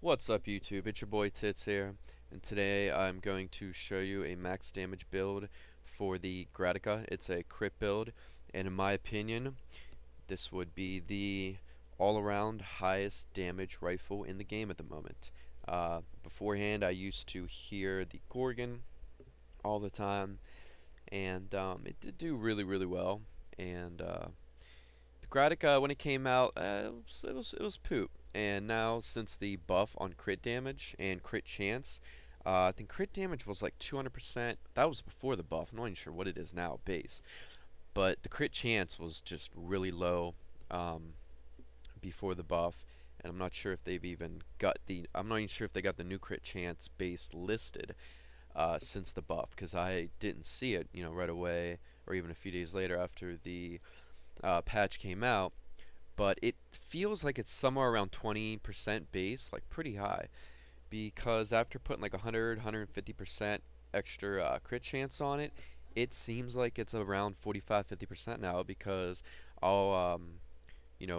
What's up YouTube, it's your boy Tits here, and today I'm going to show you a max damage build for the grakata. It's a crit build, and in my opinion, this would be the all-around highest damage rifle in the game at the moment. Beforehand, I used to hear the Gorgon all the time, and it did do really well, and the grakata, when it came out, it was poop. And now, since the buff on crit damage and crit chance, I think crit damage was like 200%. That was before the buff. I'm not even sure what it is now, base. But the crit chance was just really low before the buff. And I'm not sure if they've even got the. I'm not even sure if they got the new crit chance base listed since the buff, because I didn't see it, right away, or even a few days later after the patch came out, but it feels like it's somewhere around 20% base, like pretty high, because after putting like 100, 150% extra crit chance on it, it seems like it's around 45, 50% now, because I'll,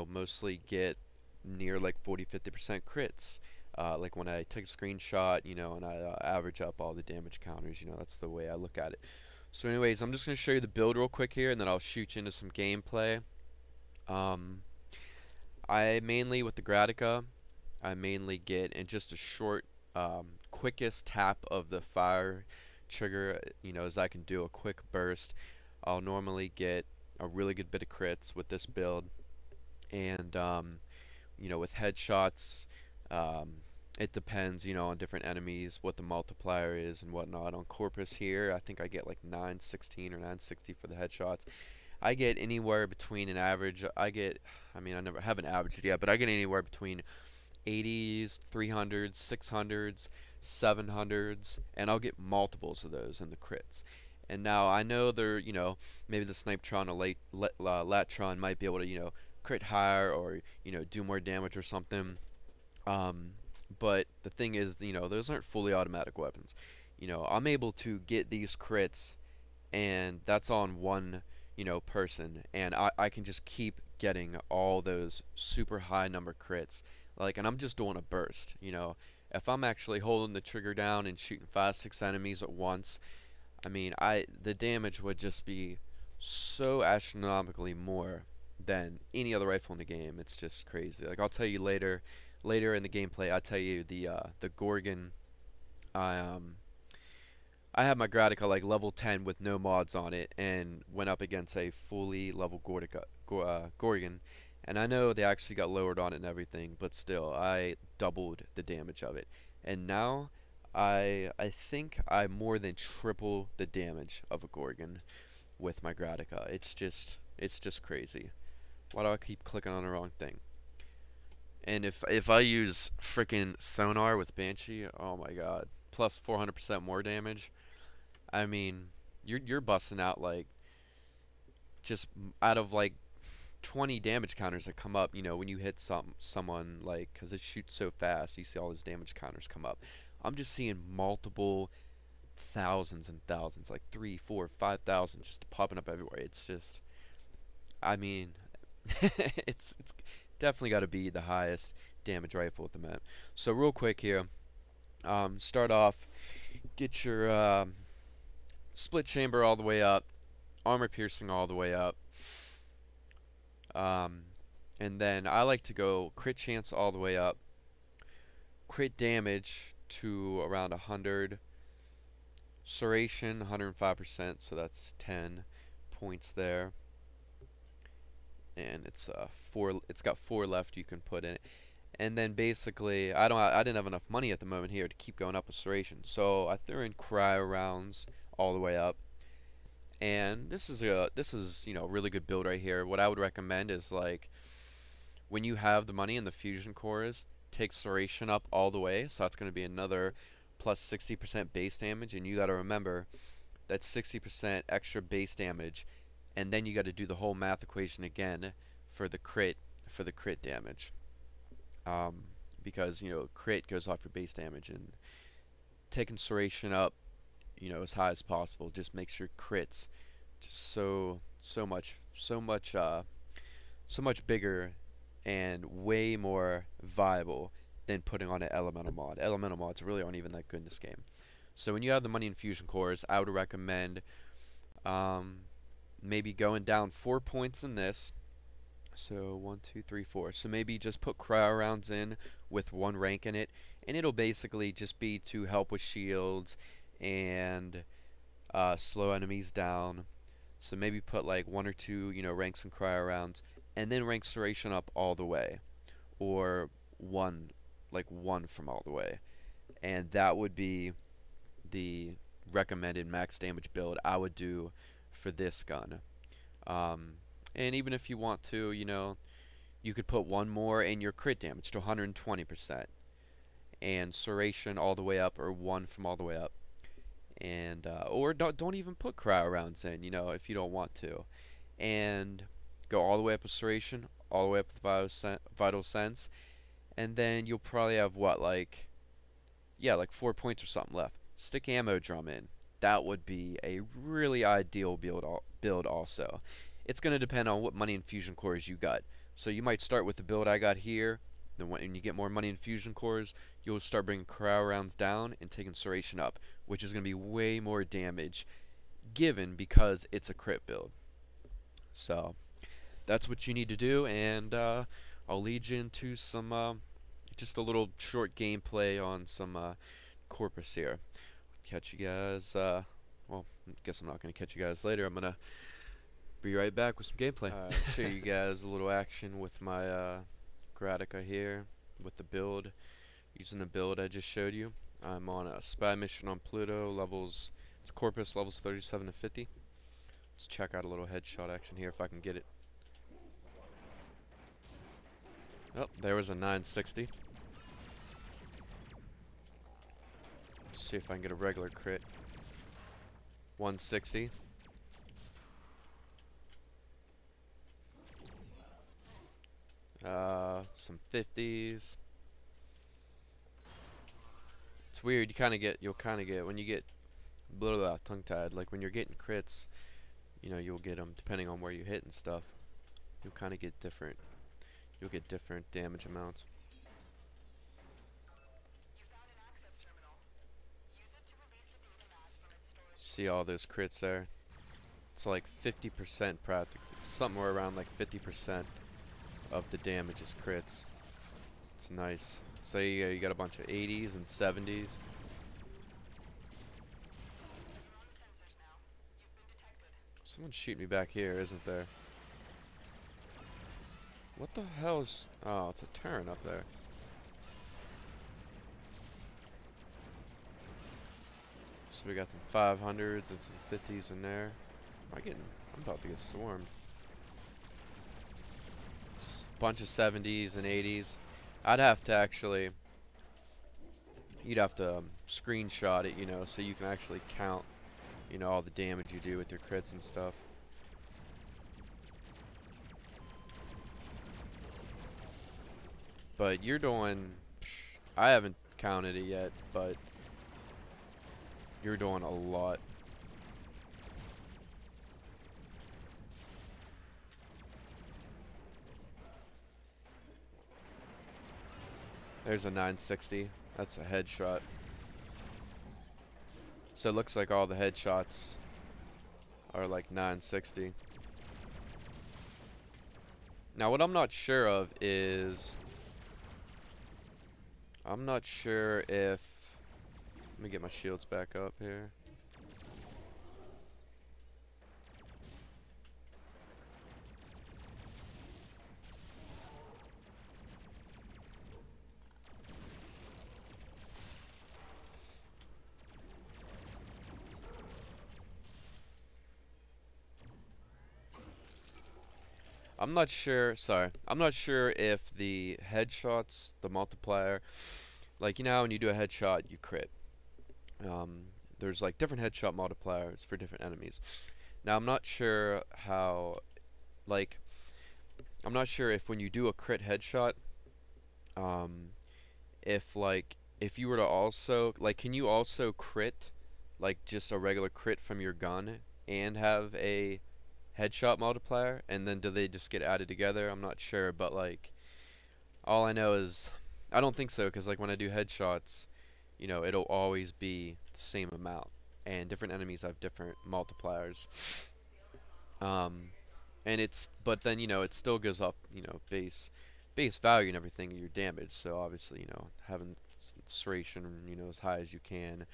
mostly get near like 40, 50% crits. Like when I take a screenshot, and I average up all the damage counters, that's the way I look at it. So anyways, I'm just going to show you the build real quick here, and then I'll shoot you into some gameplay. Um, I mainly, with the grakata, I mainly get in just a short, quickest tap of the fire trigger, as I can do a quick burst. I'll normally get a really good bit of crits with this build, and with headshots, it depends, on different enemies, what the multiplier is and whatnot. On Corpus here, I think I get like 916 or 960 for the headshots. I get anywhere between an average, I mean, I never haven't averaged it yet, but I get anywhere between 80s, 300s, 600s, 700s, and I'll get multiples of those in the crits. And now I know they're, maybe the Snipetron or Latron might be able to, crit higher or, do more damage or something. But the thing is, those aren't fully automatic weapons. I'm able to get these crits, and that's on one, person, and I can just keep getting all those super high number crits. Like, and I'm just doing a burst, If I'm actually holding the trigger down and shooting 5, 6 enemies at once, I mean, the damage would just be so astronomically more than any other rifle in the game. It's just crazy. Like, I'll tell you later in the gameplay, I'll tell you the Gorgon. I I had my grakata like level 10 with no mods on it, and went up against a fully level Gorgon, and I know they actually got lowered on it and everything, but still, I doubled the damage of it. And now, I think I more than triple the damage of a Gorgon with my grakata. It's just crazy. Why do I keep clicking on the wrong thing? And if I use freaking sonar with Banshee, oh my god, plus 400% more damage. I mean, you're busting out like just out of like 20 damage counters that come up, when you hit someone, like, cuz it shoots so fast, you see all those damage counters come up. I'm just seeing multiple thousands and thousands, like 3, 4, 5,000 just popping up everywhere. It's just, I mean, it's definitely got to be the highest damage rifle at the map. So real quick here, start off, get your split chamber all the way up, armor piercing all the way up, um, and then I like to go crit chance all the way up, crit damage to around 100, serration 105%, so that's 10 points there, and it's four. It's got 4 left you can put in it. And then basically, I didn't have enough money at the moment here to keep going up with serration, so I threw in cryo rounds all the way up. And this is a really good build right here. What I would recommend is, like, when you have the money in the fusion cores, take serration up all the way, so that's going to be another plus 60% base damage, and you got to remember that's 60% extra base damage, and then you got to do the whole math equation again for the crit damage, um, because crit goes off your base damage, and taking serration up, as high as possible just makes your crits just so much bigger and way more viable than putting on an elemental mod. Elemental mods really aren't even that good in this game. So when you have the money infusion cores, I would recommend maybe going down 4 points in this. So 1, 2, 3, 4. So maybe just put cryo rounds in with 1 rank in it, and it'll basically just be to help with shields and slow enemies down. So maybe put like 1 or 2, ranks in cryo rounds, and then rank Serration up all the way, or 1, like 1 from all the way, and that would be the recommended max damage build I would do for this gun. And even if you want to, you could put 1 more in your crit damage to 120%, and Serration all the way up, or 1 from all the way up. And or don't even put cryo rounds in, if you don't want to, and go all the way up with Serration, all the way up with Vital Sense, and then you'll probably have what, like 4 points or something left. Stick ammo drum in. That would be a really ideal build also. It's going to depend on what money infusion cores you got. So you might start with the build I got here. Then when you get more money infusion cores, you'll start bringing cryo rounds down and taking Serration up, which is going to be way more damage given because it's a crit build. So that's what you need to do, and I'll lead you into some just a little short gameplay on some Corpus here. Catch you guys, well, I guess I'm not going to catch you guys later. I'm going to be right back with some gameplay. Show you guys a little action with my grakata here, with the build, using the build I just showed you. I'm on a spy mission on Pluto, it's Corpus levels 37 to 50. Let's check out a little headshot action here if I can get it. Oh, there was a 960. Let's see if I can get a regular crit. 160. Some 50s. It's weird. You'll kind of get when you get tongue-tied. Like when you're getting crits, you'll get them depending on where you hit and stuff. You'll kind of get different. You'll get different damage amounts. See all those crits there? It's like 50% practically. It's somewhere around like 50% of the damage is crits. It's nice. So you got a bunch of 80s and 70s. Someone's shooting me back here, isn't there? What the hell is... Oh, it's a turret up there. So we got some 500s and some 50s in there. I'm about to get swarmed. Bunch of 70s and 80s. I'd have to actually... You'd have to screenshot it, so you can actually count, all the damage you do with your crits and stuff. But you're doing... I haven't counted it yet, but... You're doing a lot. There's a 960. That's a headshot. So it looks like all the headshots are like 960. Now what I'm not sure of is... I'm not sure if... Let me get my shields back up here. I'm not sure, sorry, I'm not sure if the headshots, the multiplier, like, when you do a headshot, you crit. There's like different headshot multipliers for different enemies. Now I'm not sure how, like, I'm not sure if when you do a crit headshot, if you were to also, like, can you also crit, like, just a regular crit from your gun and have a headshot multiplier, and then do they just get added together? I'm not sure, but like, all I know is I don't think so, because like when I do headshots, you know, it'll always be the same amount, and different enemies have different multipliers. Um, and it's but then you know it still goes up, you know, base value and everything of your damage. So obviously, you know, having saturation, you know, as high as you can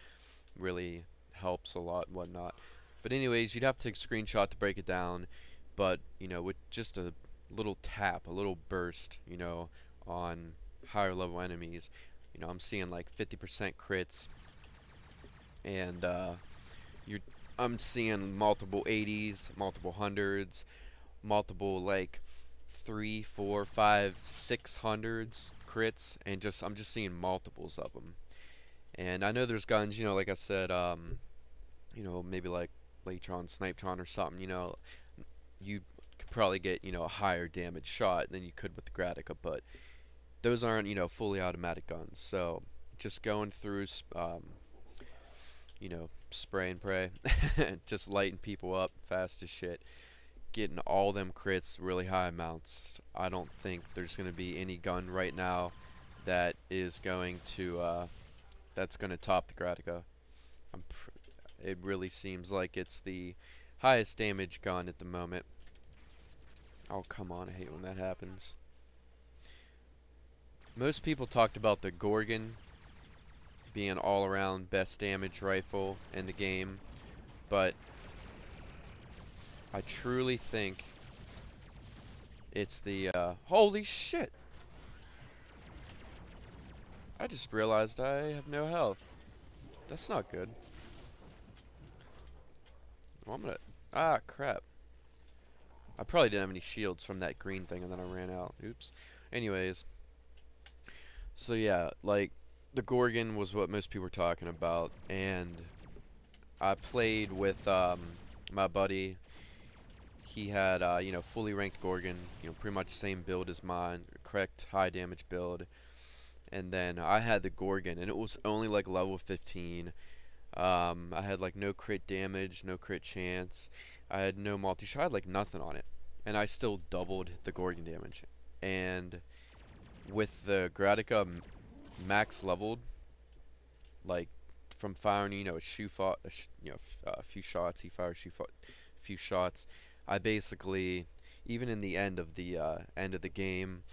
really helps a lot and whatnot. But anyways, you'd have to take a screenshot to break it down. But you know, with just a little tap, a little burst, you know, on higher level enemies, you know, I'm seeing like 50% crits, and you're I'm seeing multiple 80s, multiple hundreds, multiple like 3, 4, 5, 600s crits, and I'm just seeing multiples of them. And I know there's guns, you know, like I said, you know, maybe like Latron, Snipetron or something, you know, you could probably get, you know, a higher damage shot than you could with the Grakata, but those aren't, you know, fully automatic guns. So just going through, you know, spray and pray, just lighting people up fast as shit, getting all them crits, really high amounts. I don't think there's going to be any gun right now that is going to, that's going to top the Grakata. It really seems like it's the highest damage gun at the moment. Oh, come on, I hate when that happens. Most people talked about the Gorgon being all-around best damage rifle in the game, but I truly think it's the, holy shit! I just realized I have no health. That's not good. Well, I'm gonna, ah, crap. I probably didn't have any shields from that green thing and then I ran out. Oops. Anyways. So yeah, like, the Gorgon was what most people were talking about, and I played with, my buddy. He had, you know, fully ranked Gorgon, you know, pretty much same build as mine, correct high damage build. And then I had the Gorgon, and it was only like level 15. I had like no crit damage, no crit chance. I had no multi-shot, I had like nothing on it. And I still doubled the Gorgon damage. And with the Grakata max leveled, like from firing, you know, a few shots, he fired a few shots. I basically, even in the end of the game,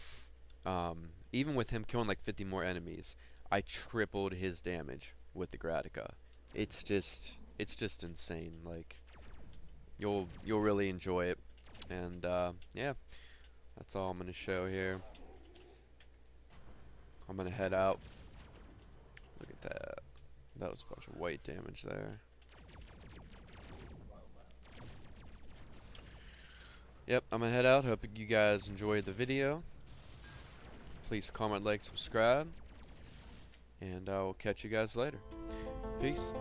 even with him killing like 50 more enemies, I tripled his damage with the Grakata. It's just insane. Like, you'll really enjoy it. And yeah, that's all I'm gonna show here. I'm gonna head out. Look at that. That was a bunch of white damage there. Yep, I'm gonna head out. Hope you guys enjoyed the video. Please comment, like, subscribe, and I will catch you guys later. Peace.